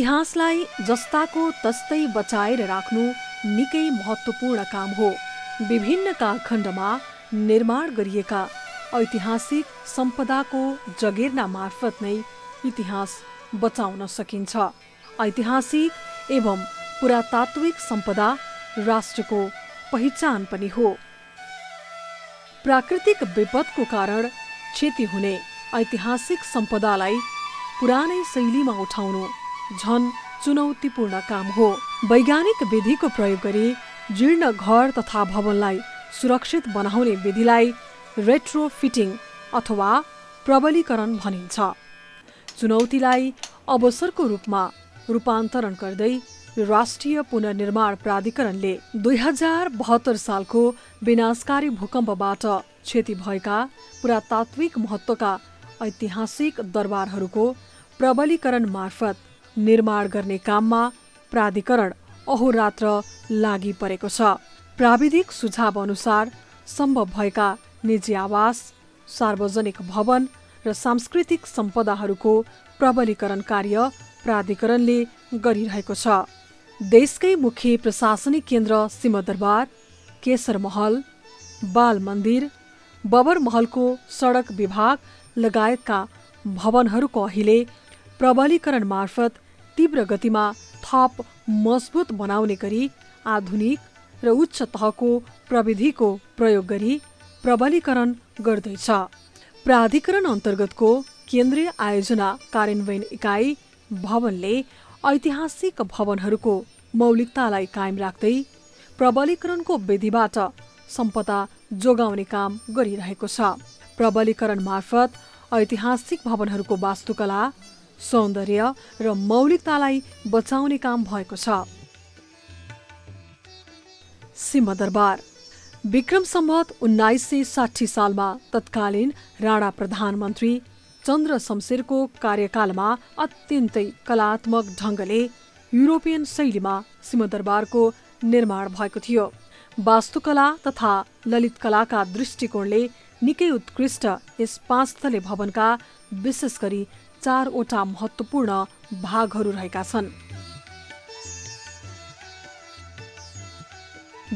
इतिहासलाई जस्ताको तस्तै बचाएर राख्नु निकै महत्त्वपूर्ण काम हो। विभिन्न कालखण्डमा निर्माण गरिएका ऐतिहासिक सम्पदाको जगेर्ना मार्फत नै इतिहास बचाउन सकिन्छ। ऐतिहासिक एवं पुरातात्विक सम्पदा राष्ट्रको पहिचान पनि हो। प्राकृतिक विपदको कारण क्षति हुने ऐतिहासिक सम्पदालाई पुरानै शैलीमा उठाउनु झन चुनौतीपूर्ण काम हो। वैज्ञानिक विधिको प्रयोग गरी जीर्ण घर तथा भवनलाई सुरक्षित बनाउने विधिलाई रेट्रोफिटिङ अथवा प्रबलीकरण भनिन्छ। चुनौतीलाई अवसरको रूपमा रूपान्तरण गर्दै राष्ट्रिय पुनर्निर्माण प्राधिकरणले 2072 सालको विनाशकारी भूकम्पबाट क्षति भएका पुरातात्विक महत्त्वका ऐतिहासिक दरबारहरूको प्रबलीकरण मार्फत निर्माण गर्ने काममा प्राधिकरण अहोरात्र लागि परेको छ। प्राविधिक सुझाव अनुसार सम्भव भएका निजी आवास, सार्वजनिक भवन र सांस्कृतिक सम्पदाहरूको प्रबलीकरण कार्य प्राधिकरणले गरिरहेको छ। देशकै मुख्य प्रशासनिक केन्द्र सिंहदरबार, केसर महल, बाल मन्दिर, बबर महलको सडक विभाग लगायतका भवनहरूको अहिले प्रबलीकरण मार्फत तीव्र गतिमा थप मजबुत बनाउने गरी आधुनिक र उच्च तहको प्रविधिको प्रयोग गरी प्रबलीकरण गर्दैछ। प्राधिकरण अन्तर्गतको केन्द्रीय आयोजना कार्यान्वयन इकाइ भवनले ऐतिहासिक भवनहरूको मौलिकतालाई कायम राख्दै प्रबलीकरणको विधिबाट सम्पदा जोगाउने काम गरिरहेको छ। प्रबलीकरण मार्फत ऐतिहासिक भवनहरूको वास्तुकला, सौन्दर्य र मौलिकतालाई बचाउने काम भएको छ। सिंहदरबार विक्रम सम्वत 1960 सालमा तत्कालीन राणा प्रधानमन्त्री चन्द्र शमशेरको कार्यकालमा अत्यन्तै कलात्मक ढङ्गले युरोपियन शैलीमा सिंहदरबारको निर्माण भएको थियो। वास्तुकला तथा ललित कलाका दृष्टिकोणले निकै उत्कृष्ट यस 5 तले भवनका विशेष गरी 4वटा महत्त्वपूर्ण भागहरू रहेका छन्।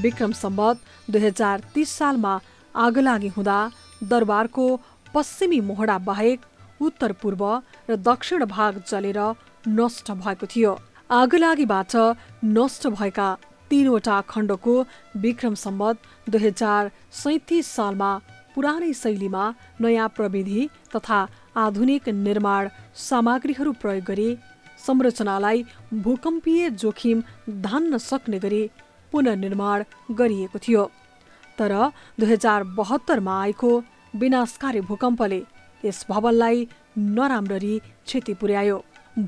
विक्रम सम्वत 2030 सालमा आगलागी हुँदा दरबारको पश्चिमी मोहडा बाहेक उत्तर पूर्व र दक्षिण भाग जलेर नष्ट भएको थियो। आगलागीबाट नष्ट भएका 3वटा खण्डको विक्रम सम्वत 2037 सालमा पुरानै शैलीमा नयाँ प्रविधि तथा आधुनिक निर्माण सामग्रीहरू प्रयोग गरी संरचनालाई भूकम्पीय जोखिम धान्न सक्ने गरी पुनर्निर्माण गरिएको थियो। तर 2072 आएको विनाशकारी भूकम्पले यस भवनलाई नराम्ररी क्षति पुर्यायो।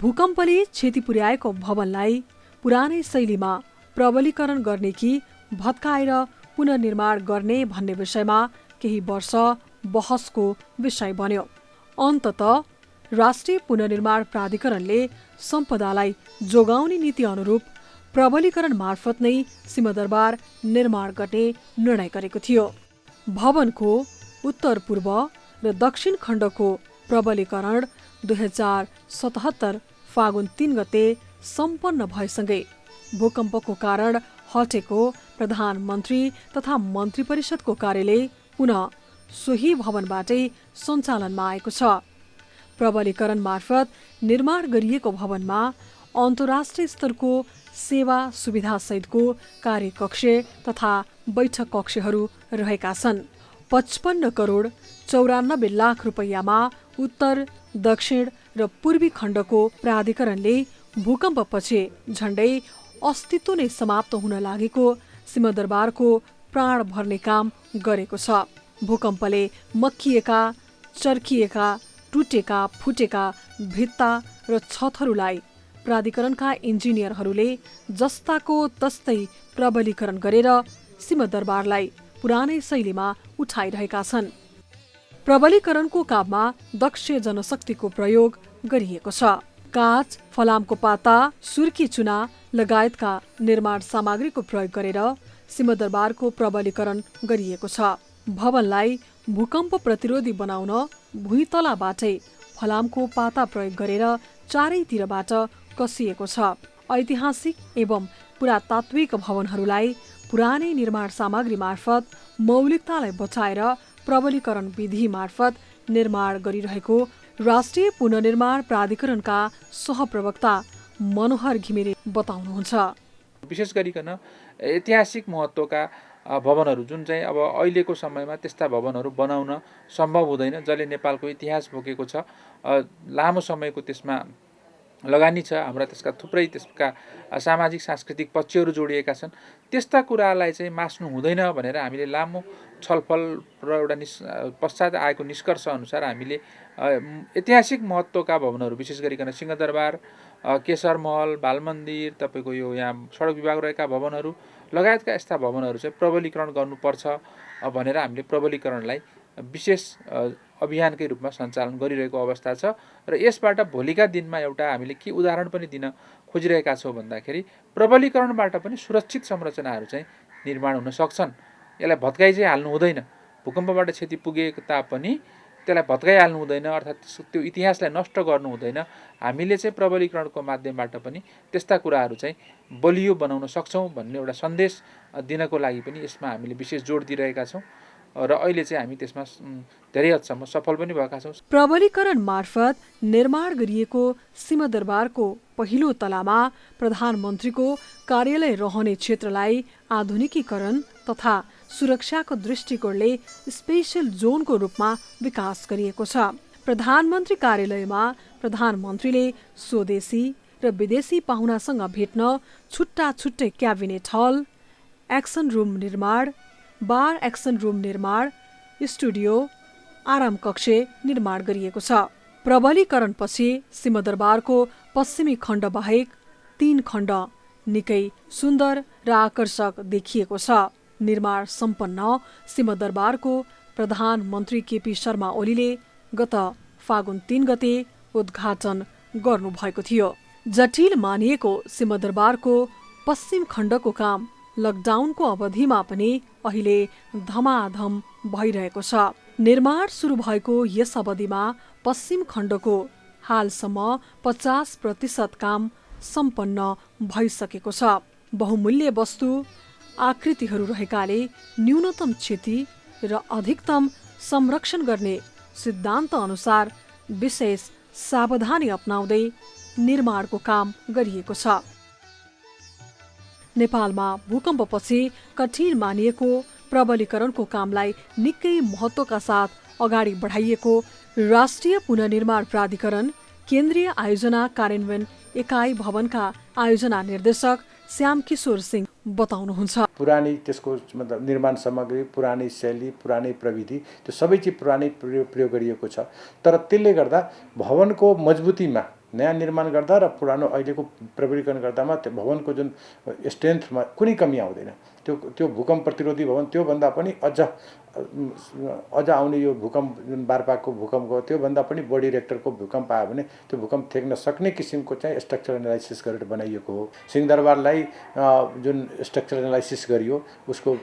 भूकम्पले क्षति पुर्याएको भवनलाई पुरानै शैलीमा प्रबलीकरण गर्ने कि भत्काएर पुनर्निर्माण गर्ने भन्ने विषयमा केही वर्ष बहसको विषय बन्यो। अन्ततः राष्ट्रिय पुनर्निर्माण प्राधिकरणले सम्पदालाई जोगाउने नीति अनुरूप प्रबलीकरण मार्फत नै सिंहदरबार निर्माण गर्ने निर्णय गरेको थियो। भवनको उत्तर पूर्व र दक्षिण खण्डको प्रबलीकरण 2077 फागुन 3 गते सम्पन्न भएसँगै भूकम्पको कारण हटेको प्रधानमन्त्री तथा मन्त्री परिषदको कार्यालय पुनः सोही भवनबाटै सञ्चालनमा आएको छ। प्रबलीकरण मार्फत निर्माण गरिएको भवनमा अन्तर्राष्ट्रिय स्तरको सेवा सुविधासहितको कार्यकक्ष तथा बैठक कक्षहरू रहेका छन्। 55 करोड 94 लाख रुपैयाँमा उत्तर, दक्षिण र पूर्वी खण्डको प्राधिकरणले भूकम्पपछि झण्डै अस्तित्व नै समाप्त हुन लागेको सिंहदरबारको प्राण भर्ने काम गरेको छ। भूकम्पले मक्किएका, चर्किएका, टुटेका, फुटेका भित्ता र छतहरूलाई प्राधिकरणका इन्जिनियरहरूले जस्ताको तस्तै प्रबलीकरण गरेर सिंहदरबारलाई पुरानै शैलीमा उठाइरहेका छन्। प्रबलीकरणको काममा दक्ष जनशक्तिको प्रयोग गरिएको छ। काठ, फलामको पाता, सुर्की चुना लगायतका निर्माण सामग्रीको प्रयोग गरेर सिंहदरबारको प्रबलीकरण गरिएको छ। भवनलाई भूकम्प प्रतिरोधी बनाउन भुइँतलाबाटै फलामको पाता प्रयोग गरेर चारैतिरबाट कसिएको छ। ऐतिहासिक एवं पुरातात्विक भवनहरूलाई पुरानै निर्माण सामग्री मार्फत मौलिकतालाई बचाएर प्रबलीकरण विधि मार्फत निर्माण गरिरहेको राष्ट्रिय पुनर्निर्माण प्राधिकरणका सहप्रवक्ता मनोहर घिमिरे बताउनुहुन्छ। विशेष गरिकन ऐतिहासिक महत्त्वका भवनहरू जुन चाहिँ अब अहिलेको समयमा त्यस्ता भवनहरू बनाउन सम्भव हुँदैन, जसले नेपालको इतिहास बोकेको छ, लामो समयको त्यसमा लगानी छ, हाम्रा त्यसका थुप्रै त्यसका सामाजिक सांस्कृतिक पक्षहरू जोडिएका छन्। त्यस्ता कुरालाई चाहिँ मास्नु हुँदैन भनेर हामीले लामो छलफल र एउटा पश्चात आएको निष्कर्ष अनुसार हामीले ऐतिहासिक महत्त्वका भवनहरू विशेष गरिकन सिंहदरबार, केशर महल, बाल मन्दिर, तपाईँको यो यहाँ सडक विभाग रहेका भवनहरू लगायतका यस्ता भवनहरू चाहिँ प्रबलीकरण गर्नुपर्छ भनेर हामीले प्रबलीकरणलाई विशेष अभियानकै रूपमा सञ्चालन गरिरहेको अवस्था छ। र यसबाट भोलिका दिनमा एउटा हामीले के उदाहरण पनि दिन खोजिरहेका छौँ भन्दाखेरि प्रबलीकरणबाट पनि सुरक्षित संरचनाहरू चाहिँ निर्माण हुन सक्छन्। यसलाई भत्काइ चाहिँ हाल्नु हुँदैन। भूकम्पबाट क्षति पुगेको तापनि त्यसलाई भत्काइहाल्नु हुँदैन, अर्थात् त्यो इतिहासलाई नष्ट गर्नु हुँदैन। हामीले चाहिँ प्रबलीकरणको माध्यमबाट पनि त्यस्ता कुराहरू चाहिँ बलियो बनाउन सक्छौँ भन्ने एउटा सन्देश दिनको लागि पनि यसमा हामीले विशेष जोड दिइरहेका छौँ र अहिले चाहिँ हामी त्यसमा धेरै हदसम्म सफल पनि भएका छौँ। प्रबलीकरण मार्फत निर्माण गरिएको सिंहदरबारको पहिलो तलामा प्रधानमन्त्रीको कार्यालय रहने क्षेत्रलाई आधुनिकीकरण तथा सुरक्षाको दृष्टिकोणले स्पेशल जोनको रूपमा विकास गरिएको छ। प्रधानमन्त्री कार्यालयमा प्रधानमन्त्रीले स्वदेशी र विदेशी पाहुनासँग भेट्न छुट्टा छुट्टै क्याबिनेट हल, एक्सन रुम निर्माण, बार एक्सन रुम निर्माण, स्टुडियो, आराम कक्ष निर्माण गरिएको छ। प्रबलीकरणपछि सिंहदरबारको पश्चिमी खण्ड बाहेक 3 खण्ड निकै सुन्दर र आकर्षक देखिएको छ। निर्माण सम्पन्न सिंहदरबारको प्रधानमन्त्री केपी शर्मा ओलीले गत फागुन 3 गते उद्घाटन गर्नुभएको थियो। जटिल मानिएको सिंहदरबारको पश्चिम खण्डको काम लकडाउनको अवधिमा पनि अहिले धमाधम भइरहेको छ। निर्माण सुरु भएको यस अवधिमा पश्चिम खण्डको हालसम्म 50% काम सम्पन्न भइसकेको छ। बहुमूल्य वस्तु आकृतिहरू रहेकाले न्यूनतम क्षति र अधिकतम संरक्षण गर्ने सिद्धान्त अनुसार विशेष सावधानी अपनाउँदै निर्माणको काम गरिएको छ। नेपालमा भूकम्पपछि कठिन मानिएको प्रबलीकरणको कामलाई निकै महत्त्वका साथ अगाडि बढाइएको राष्ट्रिय पुनर्निर्माण प्राधिकरण केन्द्रीय आयोजना कार्यान्वयन एकाइ भवनका आयोजना निर्देशक श्याम किशोर सिंह बताउनुहुन्छ। पुरानै त्यसको मतलब निर्माण सामग्री, पुरानै शैली, पुरानै प्रविधि, त्यो सबै चिज पुरानै प्रयोग गरिएको छ। तर त्यसले गर्दा भवनको मजबुतीमा नयाँ निर्माण गर्दा र पुरानो अहिलेको प्रबलीकरण गर्दामा त्यो भवनको जुन स्ट्रेन्थमा कुनै कमी आउँदैन। त्यो भूकम्प प्रतिरोधी भवन त्योभन्दा पनि अझ आउने यो भूकम्प जुन बारपाको भूकम्प हो त्योभन्दा पनि बढी रेक्टरको भूकम्प आयो भने त्यो भूकम्प थेक्न सक्ने किसिमको चाहिँ स्ट्रक्चर एनालाइसिस गरेर बनाइएको हो। सिंहदरबारलाई जुन स्ट्रक्चर एनालाइसिस गरियो उसको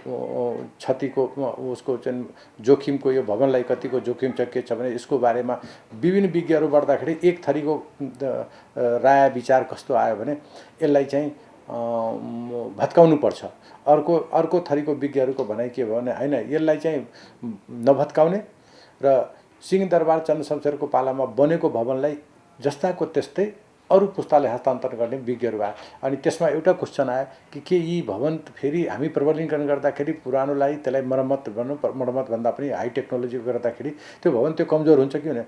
क्षतिको उसको चाहिँ जोखिमको यो भवनलाई कतिको जोखिम छ के छ भने यसको बारेमा विभिन्न विज्ञहरू बढ्दाखेरि एक थरीको राय विचार कस्तो आयो भने यसलाई चाहिँ भत्काउनु पर्छ। अर्को थरीको विज्ञहरूको भनाइ के भयो भने हैन यसलाई चाहिँ नभत्काउने र सिंहदरबार चन्द्रशमशेरको पालामा बनेको भवनलाई जस्ताको त्यस्तै अरू पुस्ताले हस्तान्तरण गर्ने विज्ञहरू आए। अनि त्यसमा एउटा क्वेसन आयो कि यी भवन फेरि हामी प्रबलीकरण गर्दाखेरि पुरानोलाई त्यसलाई मर्मत भन्दा पनि हाई टेक्नोलोजी गर्दाखेरि त्यो भवन त्यो कमजोर हुन्छ कि हुने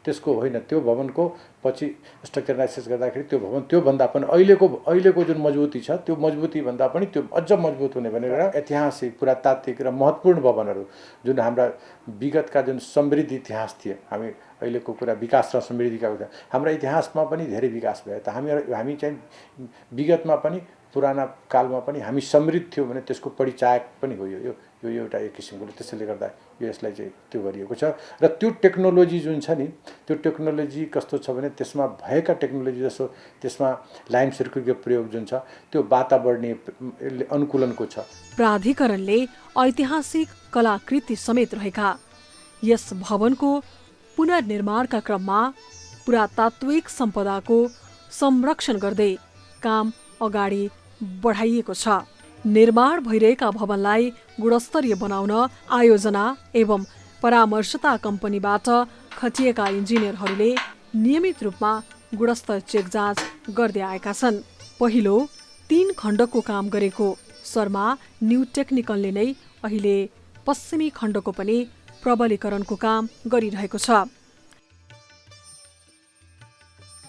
त्यसको होइन। त्यो भवनको पछि स्ट्रक्चर एनालाइसिस गर्दाखेरि त्यो भवन त्योभन्दा पनि अहिलेको जुन मजबुती छ त्यो मजबुती भन्दा पनि त्यो अझ मजबुत हुने भनेर ऐतिहासिक पुरातात्विक र महत्त्वपूर्ण भवनहरू जुन हाम्रा विगतका जुन समृद्ध इतिहास थिए, हामी अहिलेको कुरा विकास र समृद्धिका कुरा हाम्रा इतिहासमा पनि धेरै विकास भयो। त हामी चाहिँ विगतमा पनि पुराना कालमा पनि हामी समृद्ध थियौँ भने त्यसको परिचायक पनि हो यो एउटा एक किसिमको। त्यसैले गर्दा यसलाई चाहिँ त्यो गरिएको छ र त्यो टेक्नोलोजी जुन छ नि त्यो टेक्नोलोजी कस्तो छ भने त्यसमा भएका टेक्नोलोजी जस्तो त्यसमा लाइम सर्किटको प्रयोग जुन छ त्यो वातावरणीय अनुकूलनको छ। प्राधिकरणले ऐतिहासिक कलाकृति समेत रहेका यस भवनको पुनर्निर्माणका क्रममा पुरातात्विक सम्पदाको संरक्षण गर्दै काम अगाडि बढाइएको छ। निर्माण भइरहेका भवनलाई गुणस्तरीय बनाउन आयोजना एवं परामर्शता कम्पनीबाट खटिएका इन्जिनियरहरूले नियमित रूपमा गुणस्तर चेक जाँच गर्दै आएका छन्। पहिलो 3 खण्डको काम गरेको शर्मा न्यू टेक्निकलले नै अहिले पश्चिमी खण्डको पनि प्रबलीकरणको काम गरिरहेको छ।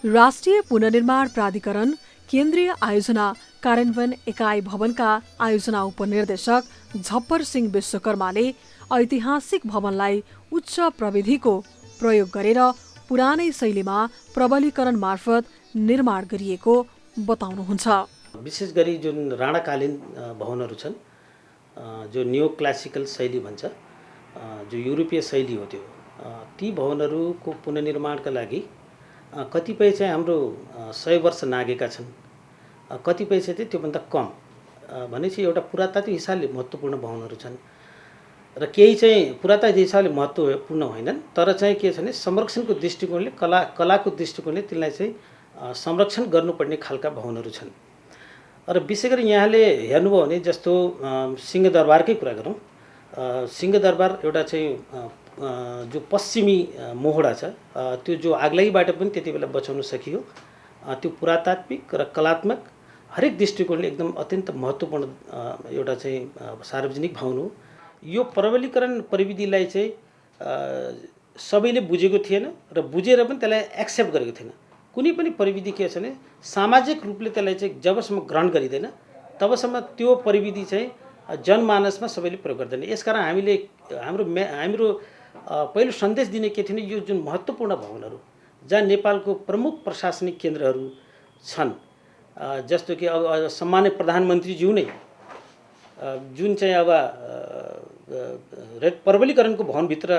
राष्ट्रिय पुनर्निर्माण प्राधिकरण केन्द्रीय आयोजना कार्यान्वयन एकाइ भवनका आयोजना उपनिर्देशक झप्पर सिंह विश्वकर्माले ऐतिहासिक भवनलाई उच्च प्रविधिको प्रयोग गरेर पुरानै शैलीमा प्रबलीकरण मार्फत निर्माण गरिएको बताउनुहुन्छ। विशेष गरी जुन राणाकालीन भवनहरू छन्, जो नियो क्लासिकल शैली भन्छ, जो युरोपीय शैली हो, त्यो ती भवनहरूको पुनर्निर्माणका लागि कतिपय चाहिँ हाम्रो 100 वर्ष नागेका छन्, कतिपय चाहिँ त्योभन्दा कम भनेपछि एउटा पुरातात्विक हिसाबले महत्त्वपूर्ण भवनहरू छन् र केही चाहिँ पुरातात्विक हिसाबले महत्त्वपूर्ण होइनन्, तर चाहिँ के छ भने संरक्षणको दृष्टिकोणले कलाको दृष्टिकोणले त्यसलाई चाहिँ संरक्षण गर्नुपर्ने खालका भवनहरू छन्। र विशेष गरी यहाँले हेर्नुभयो भने जस्तो सिंहदरबारकै कुरा गरौँ, सिंहदरबार एउटा चाहिँ जो पश्चिमी मोहडा छ, त्यो जो आगलागीबाट पनि त्यति बेला बचाउन सकियो, त्यो पुरातात्विक र कलात्मक हरेक दृष्टिकोणले एकदम अत्यन्त महत्त्वपूर्ण एउटा चाहिँ सार्वजनिक भवन हो। यो प्रबलीकरण प्रविधिलाई चाहिँ सबैले बुझेको थिएन र बुझेर पनि त्यसलाई एक्सेप्ट गरेको थिएन। कुनै पनि प्रविधि के छ भने सामाजिक रूपले त्यसलाई चाहिँ जबसम्म ग्रहण गरिँदैन तबसम्म त्यो प्रविधि चाहिँ जनमानसमा सबैले प्रयोग गर्दैन। यसकारण हामीले हाम्रो पहिलो सन्देश दिने के थियो भने यो जुन महत्त्वपूर्ण भवनहरू जहाँ नेपालको प्रमुख प्रशासनिक केन्द्रहरू छन्, जस्तो कि अब सम्मान्य प्रधानमन्त्रीज्यू नै जुन चाहिँ अब प्रबलीकरणको भवनभित्र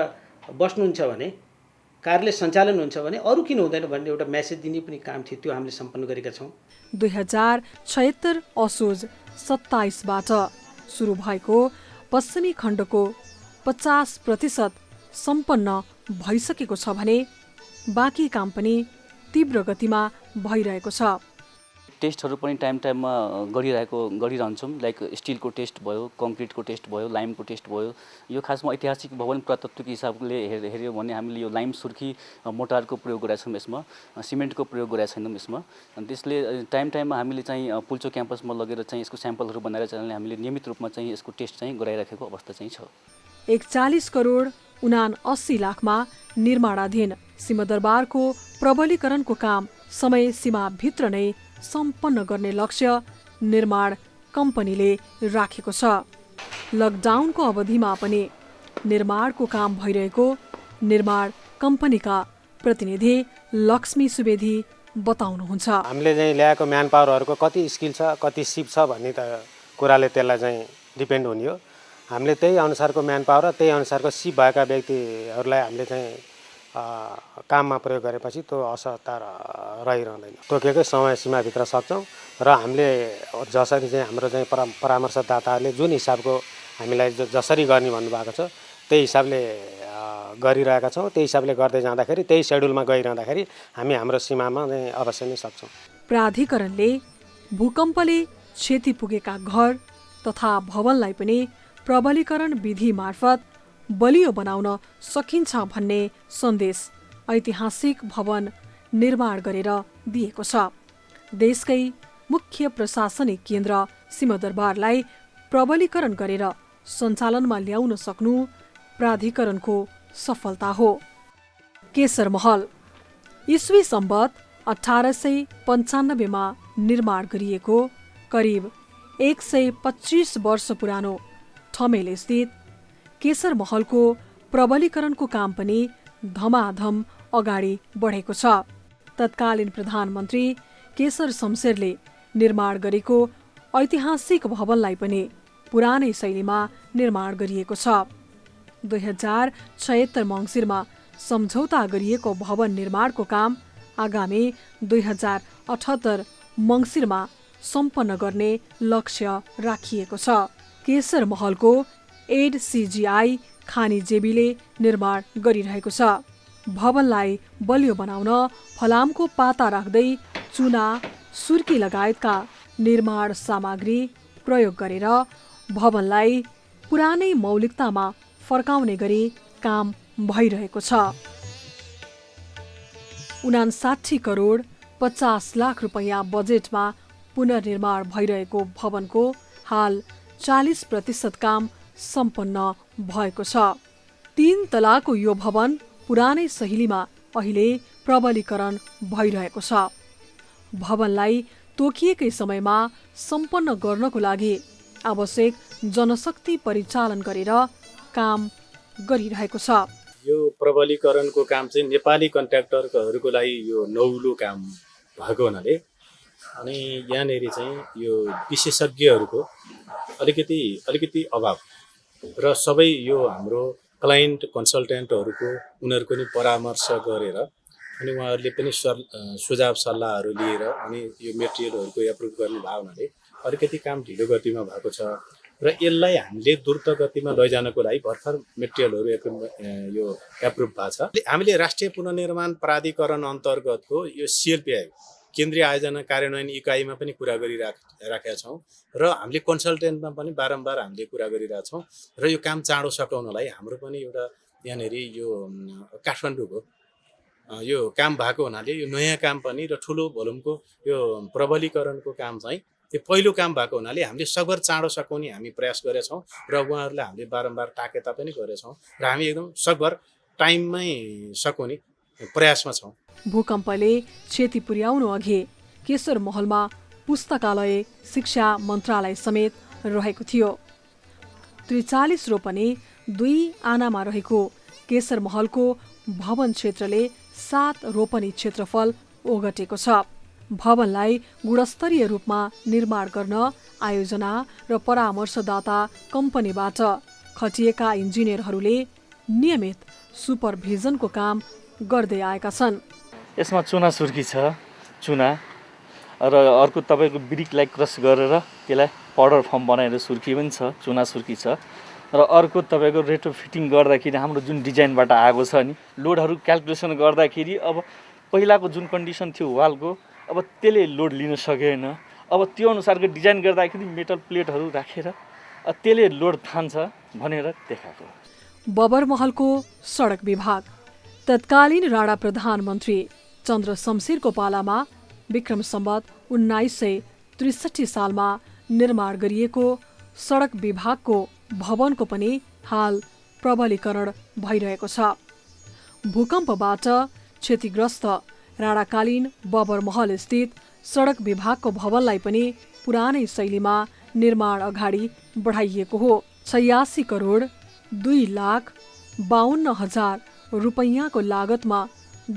बस्नुहुन्छ भने, कार्यालय सञ्चालन हुन्छ भने अरू किन हुँदैन भन्ने एउटा मेसेज दिने पनि काम थियो, त्यो हामीले सम्पन्न गरेका छौँ। 2076 असोज 27बाट सुरु भएको पश्चिमी खण्डको 50% सम्पन्न भइसकेको छ भने बाँकी काम पनि तीव्र गतिमा भइरहेको छ। टेस्टहरू पनि टाइममा गरिरहन्छौँ। लाइक स्टिलको टेस्ट भयो, कङ्क्रिटको टेस्ट भयो, लाइमको टेस्ट भयो। यो खासमा ऐतिहासिक भवन पुरातत्त्वको हिसाबले हेऱ्यो भने हामीले यो लाइम सुर्खी मोटारको प्रयोग गरेका छौँ, यसमा सिमेन्टको प्रयोग गरेका छैनौँ यसमा। अनि त्यसले टाइममा हामीले चाहिँ पुल्चो क्याम्पसमा लगेर चाहिँ यसको स्याम्पलहरू बनाएर चाहिँ हामीले नियमित रूपमा चाहिँ यसको टेस्ट चाहिँ गराइराखेको अवस्था चाहिँ छ। 41 करोड 79 लाखमा निर्माणाधीन सिंहदरबारको प्रबलीकरणको काम समय सीमाभित्र नै सम्पन्न गर्ने लक्ष्य निर्माण कम्पनीले राखेको छ। लकडाउनको अवधिमा पनि निर्माणको काम भइरहेको निर्माण कम्पनीका प्रतिनिधि लक्ष्मी सुवेदी बताउनुहुन्छ। हामीले चाहिँ ल्याएको म्यान पावरहरूको कति स्किल छ, कति सिप छ भन्ने त कुराले त्यसलाई चाहिँ डिपेन्ड हुने हो। हामीले त्यही अनुसारको म्यान पावर र त्यही अनुसारको सिप भएका व्यक्तिहरूलाई हामीले चाहिँ काममा प्रयोग गरेपछि त्यो असरता रहिरहँदैन। तोकेकै समय सीमाभित्र सक्छौँ र हामीले जसरी चाहिँ हाम्रो चाहिँ परामर्शदाताहरूले जुन हिसाबको हामीलाई जसरी गर्ने भन्नुभएको छ त्यही हिसाबले गरिरहेका छौँ। त्यही हिसाबले गर्दै जाँदाखेरि, त्यही सेड्युलमा गइरहँदाखेरि हामी हाम्रो सीमामा चाहिँ अवश्य नै सक्छौँ। प्राधिकरणले भूकम्पले क्षति पुगेका घर तथा भवनलाई पनि प्रबलीकरण विधि मार्फत बलियो बनाउन सकिन्छ भन्ने सन्देश ऐतिहासिक भवन निर्माण गरेर दिएको छ। देशकै मुख्य प्रशासनिक केन्द्र सिंहदरबारलाई प्रबलीकरण गरेर सञ्चालनमा ल्याउन सक्नु प्राधिकरणको सफलता हो। केशर महल इस्वी सम्वत 1895 मा निर्माण गरिएको करिब 125 वर्ष पुरानो ठमेल स्थित केशर महलको प्रबलीकरणको काम पनि धमाधम अगाडि बढेको छ। तत्कालीन प्रधानमन्त्री केशर शमशेरले निर्माण गरेको ऐतिहासिक भवनलाई पनि पुरानै शैलीमा निर्माण गरिएको छ। 2076 मङ्सिरमा सम्झौता गरिएको भवन निर्माणको काम आगामी 2078 मङ्सिरमा सम्पन्न गर्ने लक्ष्य राखिएको छ। केशर महलको एड-सिजिआई खानी जेबीले निर्माण गरिरहेको छ। भवनलाई बलियो बनाउन फलामको पाता राख्दै चुना, सुर्की लगायतका निर्माण सामग्री प्रयोग गरेर भवनलाई पुरानै मौलिकतामा फर्काउने गरी काम भइरहेको छ। 59 करोड 50 लाख रुपैयाँ बजेटमा पुनर्निर्माण भइरहेको भवनको हाल 40% काम सम्पन्न भएको छ। 3 तलाको यो भवन पुरानै शैलीमा अहिले प्रबलीकरण भइरहेको छ। भवनलाई तोकिएकै समयमा सम्पन्न गर्नको लागि आवश्यक जनशक्ति परिचालन गरेर काम गरिरहेको छ। यो प्रबलीकरणको काम चाहिँ नेपाली कन्ट्र्याक्टरहरूको लागि यो नौलो काम भएको हुनाले अनि यहाँनेरि चाहिँ यो विशेषज्ञहरूको अलिकति अभाव र सबै यो हाम्रो क्लाइन्ट कन्सल्टेन्टहरूको उनीहरूको नि परामर्श गरेर अनि उहाँहरूले पनि सुझाव सल्लाहहरू लिएर अनि यो मेटेरियलहरूको एप्रुभ गर्ने भएको हुनाले अलिकति काम ढिलो गतिमा भएको छ र यसलाई हामीले द्रुत गतिमा लैजानको लागि भर्खर मेटेरियलहरू यो एप्रुभ भएको छ। हामीले राष्ट्रिय पुनर्निर्माण प्राधिकरण अन्तर्गतको यो सिएलपिआई केन्द्रीय आयोजना कार्यान्वयन इकाइमा पनि कुरा गरिराखेका छौँ र हामीले कन्सल्टेन्टमा पनि बारम्बार हामीले कुरा गरिरहेका छौँ र यो काम चाँडो सकाउनलाई हाम्रो पनि एउटा यहाँनेरि यो काठमाडौँको यो काम भएको हुनाले यो नयाँ काम पनि र ठुलो भोल्युमको यो प्रबलीकरणको काम चाहिँ त्यो पहिलो काम भएको हुनाले हामीले सकभर चाँडो सकाउने हामी प्रयास गरेछौँ र उहाँहरूलाई हामीले बारम्बार ताकेता पनि गरेछौँ र हामी एकदम सकभर टाइममै सकाउने प्रयासमा छौँ। भूकम्पले क्षति पुर्याउनु अघि केशर महलमा पुस्तकालय, शिक्षा मन्त्रालय समेत रहेको थियो। 43 रोपनी 2 आनामा रहेको केशर महलको भवन क्षेत्रले 7 रोपनी क्षेत्रफल ओगटेको छ। भवनलाई गुणस्तरीय रूपमा निर्माण गर्न आयोजना र परामर्शदाता कम्पनीबाट खटिएका इन्जिनियरहरूले नियमित सुपरभिजनको काम गर्दै आएका छन्। यसमा चुना सुर्की छ, चुना र अर्को तपाईँको ब्रिकलाई क्रस गरेर त्यसलाई पाउडर फर्म बनाएर सुर्की पनि छ, चुना सुर्की छ र अर्को तपाईँको रेट्रो फिटिङ गर्दाखेरि हाम्रो जुन डिजाइनबाट आएको छ नि लोडहरू क्यालकुलेसन गर्दाखेरि अब पहिलाको जुन कन्डिसन थियो वालको अब त्यसले लोड लिन सकेन। अब त्यो अनुसारको डिजाइन गर्दाखेरि मेटल प्लेटहरू राखेर त्यसले लोड थान्छ भनेर देखाएको। बबरमहलको सडक विभाग तत्कालीन राणा प्रधानमन्त्री चन्द्र शमशेरको पालामा विक्रम सम्वत 1963 सालमा निर्माण गरिएको सडक विभागको भवनको पनि हाल प्रबलीकरण भइरहेको छ। भूकम्पबाट क्षतिग्रस्त राणाकालीन बबरमहल स्थित सडक विभागको भवनलाई पनि पुरानै शैलीमा निर्माण अगाडि बढाइएको हो। 86 करोड 2,52,000 रुपैयाँको लागतमा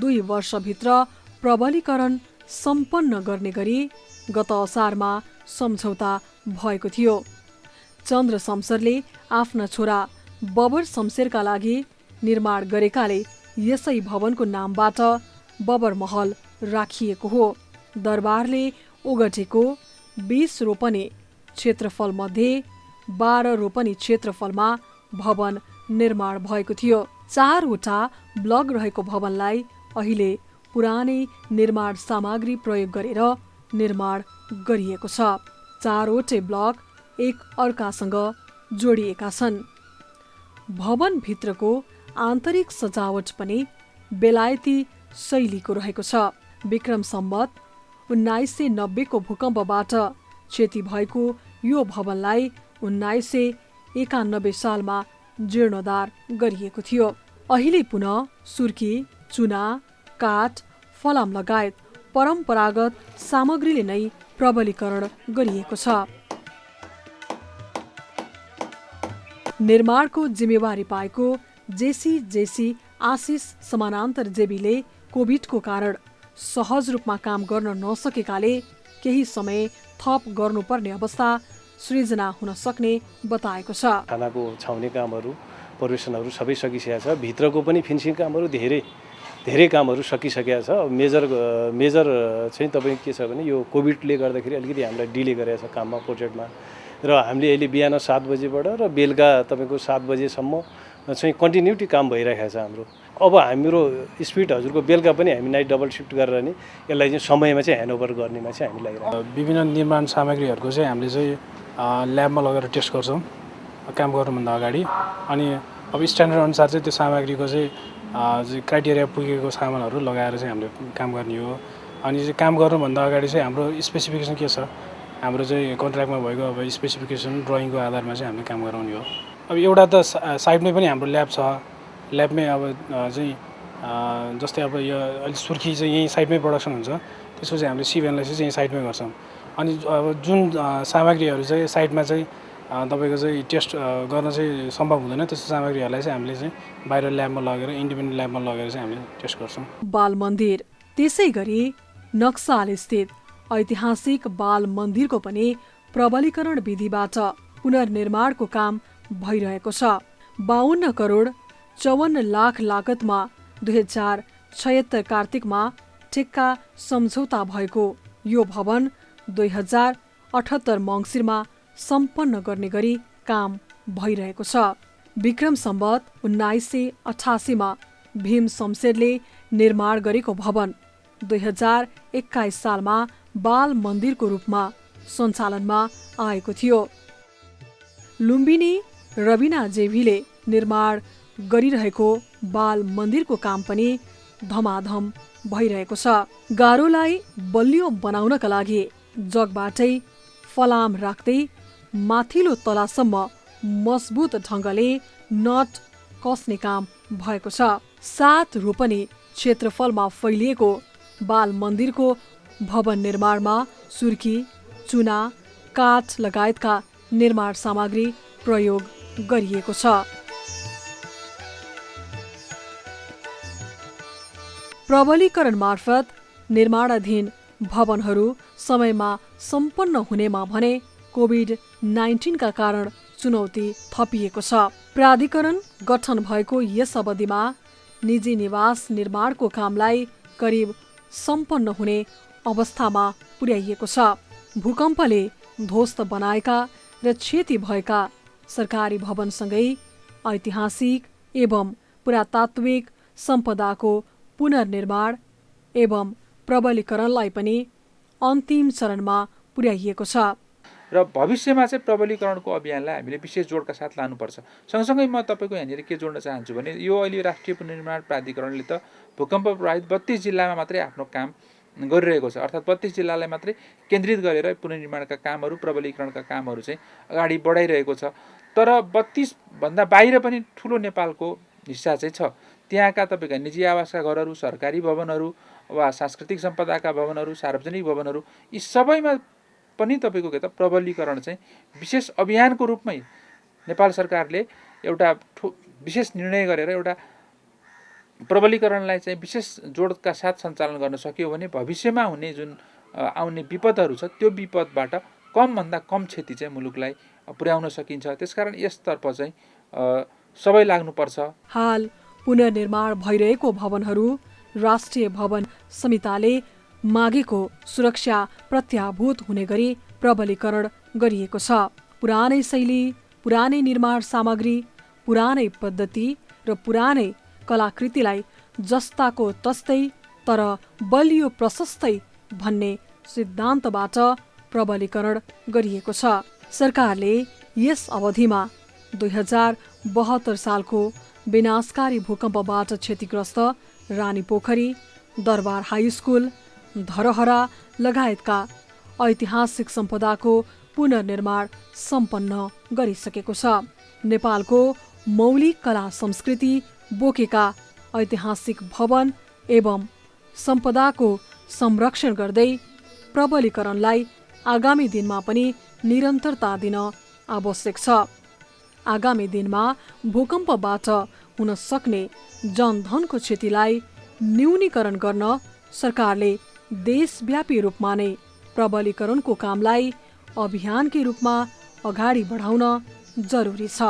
2 वर्षभित्र प्रबलीकरण सम्पन्न गर्ने गरी गत असारमा सम्झौता भएको थियो। चन्द्र शमशेरले आफ्ना छोरा बबर शमशेरका लागि निर्माण गरेकाले यसै भवनको नामबाट बबरमहल राखिएको हो। दरबारले ओगटेको 20 रोपनी क्षेत्रफलमध्ये 12 रोपनी क्षेत्रफलमा भवन निर्माण भएको थियो। 4वटा ब्लक रहेको भवनलाई अहिले पुरानै निर्माण सामग्री प्रयोग गरेर निर्माण गरिएको छ। 4वटै ब्लक एक अर्कासँग जोडिएका छन्। भवनभित्रको आन्तरिक सजावट पनि बेलायती शैलीको रहेको छ। विक्रम सम्वत 1990 को भूकम्पबाट क्षति भएको यो भवनलाई 1991 सालमा जीर्णोद्धार गरिएको थियो। अहिले पुनः सुर्की, चुना, काठ, फलाम लगायत परम्परागत सामग्रीले नै प्रबलीकरण गरिएको छ। निर्माणको जिम्मेवारी पाएको जेसी आशिष समानान्तर जेबीले कोभिडको कारण सहज रूपमा काम गर्न नसकेकाले केही समय थप गर्नुपर्ने अवस्था सृजना हुन सक्ने बताएको छ। खानाको छाउने कामहरू, परिवेशनहरू सबै सकिसकेको छ। भित्रको पनि फिनिसिङ कामहरू धेरै कामहरू सकिसकेको छ। मेजर चाहिँ तपाईँ के छ भने यो कोभिडले गर्दाखेरि अलिकति हामीलाई डिले गरेको छ काममा, प्रोजेक्टमा। र हामीले अहिले बिहान 7 बजेबाट र बेलुका तपाईँको 7 बजेसम्म चाहिँ कन्टिन्युटी काम भइरहेको छ हाम्रो। अब हाम्रो स्पिड हजुरको बेलुका पनि हामी नाइट डबल सिफ्ट गरेर नि यसलाई चाहिँ समयमा चाहिँ ह्यान्डओभर गर्नेमा चाहिँ हामी लागिरहेको छौँ। विभिन्न निर्माण सामग्रीहरूको चाहिँ हामीले चाहिँ ल्याबमा लगेर टेस्ट गर्छौँ काम गर्नुभन्दा अगाडि। अनि अब स्ट्यान्डर्ड अनुसार चाहिँ त्यो सामग्रीको चाहिँ क्राइटेरिया पुगेको सामानहरू लगाएर चाहिँ हामीले काम गर्ने हो। अनि चाहिँ काम गर्नुभन्दा अगाडि चाहिँ हाम्रो स्पेसिफिकेसन के छ, हाम्रो चाहिँ कन्ट्र्याक्टमा भएको अब स्पेसिफिकेसन ड्रइङको आधारमा चाहिँ हामीले काम गराउने हो। अब एउटा त साइडमै पनि हाम्रो ल्याब छ, ल्याबमै अब चाहिँ जस्तै अब यो अलिक सुर्खी चाहिँ यहीँ साइडमै प्रोडक्सन हुन्छ, त्यसपछि हामीले सिभ एनालाइसिस यहीँ साइडमै गर्छौँ। अनि अब जुन सामग्रीहरू चाहिँ साइडमा चाहिँ तपाईँको चाहिँ टेस्ट गर्न चाहिँ सम्भव हुँदैन त्यस्तो सामग्रीहरूलाई चाहिँ हामीले चाहिँ बाहिर ल्याबमा लगेर इन्डिपेन्डेन्ट ल्याबमा लगेर चाहिँ हामीले टेस्ट गर्छौँ। बाल मन्दिर त्यसै गरी नक्साल स्थित ऐतिहासिक बाल मन्दिरको पनि प्रबलीकरण विधिबाट पुनर्निर्माणको काम भइरहेको छ। 52 करोड 54 लाख लागतमा 2076 कार्तिकमा ठेक्का सम्झौता भएको यो भवन 2078 मङ्सिरमा सम्पन्न गर्ने गरी काम भइरहेको छ। विक्रम सम्वत 1988 मा भीम शमशेरले निर्माण गरेको भवन 2021 सालमा बाल मन्दिरको रूपमा सञ्चालनमा आएको थियो। लुम्बिनी रविना जेभीले निर्माण गरिरहेको बाल मन्दिरको काम पनि धमाधम भइरहेको छ। गारोलाई बलियो बनाउनका लागि जगबाटै फलाम राख्दै माथिल्लो तलासम्म मजबुत ढङ्गले नट कस्ने काम भएको छ। 7 रोपनी क्षेत्रफलमा फैलिएको बाल मन्दिरको भवन निर्माणमा सुर्खी, चुना, काठ लगायतका निर्माण सामग्री प्रयोग गरिएको छ। प्रबलीकरण मार्फत निर्माणाधीन भवनहरू समयमा सम्पन्न हुनेमा भने कोभिड-19 का कारण चुनौती थपिएको छ। प्राधिकरण गठन भएको यस अवधिमा निजी निवास निर्माणको कामलाई करिब सम्पन्न हुने अवस्थामा पुर्याइएको छ। भूकम्पले ध्वस्त बनाएका र क्षति भएका सरकारी भवनसँगै ऐतिहासिक एवं पुरातात्विक सम्पदाको पुनर्निर्माण एवं प्रबलीकरणलाई पनि अन्तिम चरणमा पुर्याइएको छ। र भविष्यमा चाहिँ प्रबलीकरणको अभियानलाई हामीले विशेष जोडका साथ लानुपर्छ। सँगसँगै म तपाईँको यहाँनिर के जोड्न चाहन्छु भने यो अहिले राष्ट्रिय पुनर्निर्माण प्राधिकरणले त भूकम्प प्रभावित 32 जिल्लामा मात्रै आफ्नो काम गरिरहेको छ। अर्थात् 32 जिल्लालाई मात्रै केन्द्रित गरेर पुनर्निर्माणका कामहरू प्रबलीकरणका कामहरू चाहिँ अगाडि बढाइरहेको छ। तर 32 भन्दा बाहिर पनि ठुलो नेपालको हिस्सा चाहिँ छ। त्यहाँका तपाईँका निजी आवासका घरहरू, सरकारी भवनहरू वा सांस्कृतिक सम्पदाका भवनहरू, सार्वजनिक भवनहरू, यी सबैमा पनि तपाईँको के त प्रबलीकरण चाहिँ विशेष अभियानको रूपमै नेपाल सरकारले एउटा विशेष निर्णय गरेर एउटा प्रबलीकरणलाई चाहिँ विशेष जोडका साथ सञ्चालन गर्न सक्यो भने भविष्यमा हुने जुन आउने विपदहरू छ त्यो विपदबाट कमभन्दा कम क्षति चाहिँ मुलुकलाई पुर्याउन सकिन्छ। त्यसकारण यसतर्फ चाहिँ सबै लाग्नुपर्छ। हाल पुनर्निर्माण भइरहेको भवनहरू राष्ट्रिय भवन संहिताले मागेको सुरक्षा प्रत्याभूत हुने गरी प्रबलीकरण गरिएको छ। पुरानै शैली, पुरानै निर्माण सामग्री, पुरानै पद्धति र पुरानै कलाकृतिलाई जस्ताको तस्तै तर बलियो प्रशस्तै भन्ने सिद्धान्तबाट प्रबलीकरण गरिएको छ। सरकारले यस अवधिमा 2072 सालको विनाशकारी भूकम्पबाट क्षतिग्रस्त रानीपोखरी, दरबार हाई स्कुल, धरहरा लगायतका ऐतिहासिक सम्पदाको पुनर्निर्माण सम्पन्न गरिसकेको छ। नेपालको मौलिक कला संस्कृति बोकेका ऐतिहासिक भवन एवं सम्पदाको संरक्षण गर्दै प्रबलीकरणलाई आगामी दिनमा पनि निरन्तरता दिन आवश्यक छ। आगामी दिनमा भूकम्पबाट हुन सक्ने जनधनको क्षतिलाई न्यूनीकरण गर्न सरकारले देशव्यापी रूपमा नै प्रबलीकरणको कामलाई अभियानकै रूपमा अगाडि बढाउन जरुरी छ।